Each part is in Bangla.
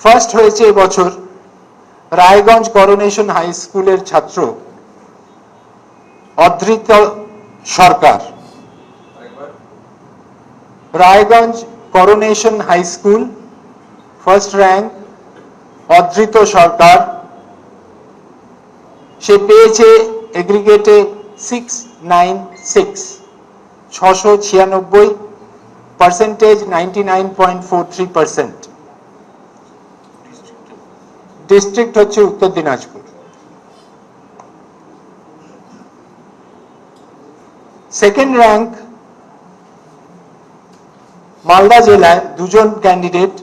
ফার্স্ট হয়েছে এবছর রায়গঞ্জ করোনেশন হাই স্কুলের ছাত্র Adhrit Sarkar. Raiganj coronation high school, first rank Adhrit Sarkar. সে পেয়েছে এগ্রিগেটে 696, পার্সেন্টেজ 99.43%। ডিস্ট্রিক্ট হচ্ছে উত্তর দিনাজপুর। সেকেন্ড র্যাঙ্ক মালদা জেলায় দুজন ক্যান্ডিডেট,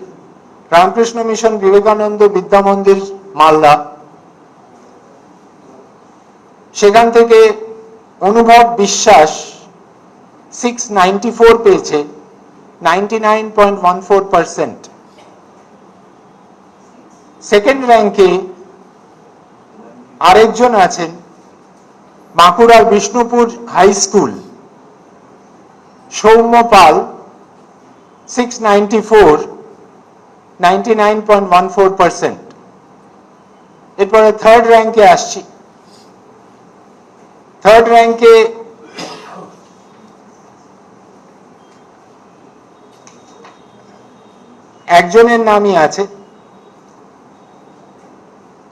রামকৃষ্ণ মিশন বিবেকানন্দ বিদ্যা মন্দির মালদা, সেখান থেকে অনুভব বিশ্বাস 694 পেয়েছে, 99.14%। সেকেন্ড র্যাঙ্কে আরেকজন আছেন বাঁকুড়ার বিষ্ণুপুর হাই স্কুল, সৌম্য পাল, 694, 99.14%। এরপরে থার্ড র্যাঙ্কে আসছি। থার্ড র্যাঙ্কে একজনের নামই আছে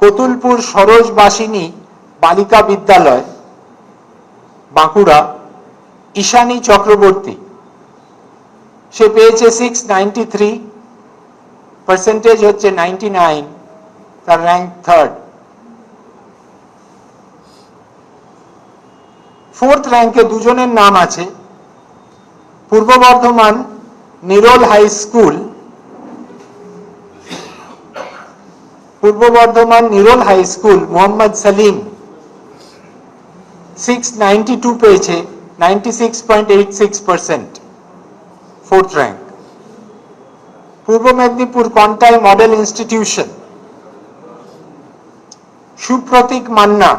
কতুলপুর সরোজবাসিনী বালিকা বিদ্যালয়, বাঁকুড়া, ঈশানী চক্রবর্তী। সে পেয়েছে 693, পার্সেন্টেজ হচ্ছে 99, তার র্যাঙ্ক থার্ড। ফোর্থ র্যাঙ্কে দুজনের নাম আছে পূর্ব বর্ধমান নিরোল হাই স্কুল, পূর্ব বর্ধমান নিরোল হাই স্কুল মোহাম্মদ সালিম 692 পেয়েছে, 96.86%, ফোর্থ র্যাঙ্ক। পূর্ব মেদিনীপুর কন্টাই মডেল ইনস্টিটিউশন, সুপ্রতীক মান্না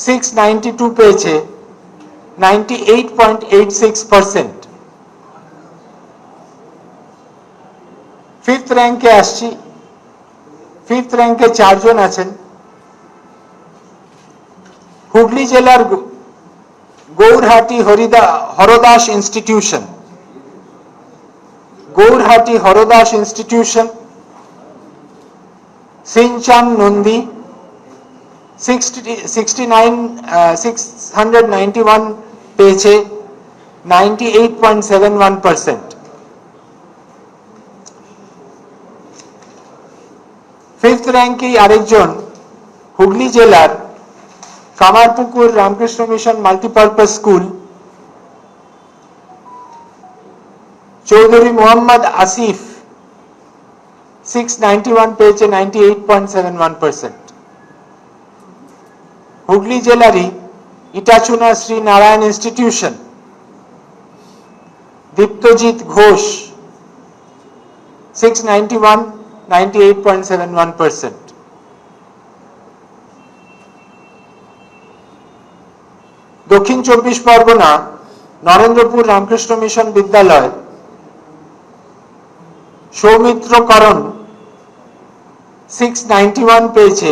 692 পেয়েছে, 98.86%। ফিফথ র্যাঙ্কে আসছি। ফিফথ র্যাঙ্কে চারজন আছেন হুগলি জেলার Gourhati Hardas institution, Gourhati Hardas institution, Shinchan Nandi 691 পেয়েছে, 98.71%। ফিফথ র্যাঙ্কে আরেকজন হুগলি জেলার Kamarpukur Ramakrishna mission multipurpose school, Chowdhury Mohammad Asif 691 পেয়েছে, 98.71%। হুগলি জেলারই ইটাচুনা শ্রী নারায়ণ ইনস্টিটিউশন, দীপ্তজিৎ ঘোষ 691, 98.71%। দক্ষিণ চব্বিশ পরগনা নরেন্দ্রপুর রামকৃষ্ণ মিশন বিদ্যালয়, সৌমিত্র করণ 691 পেয়েছে,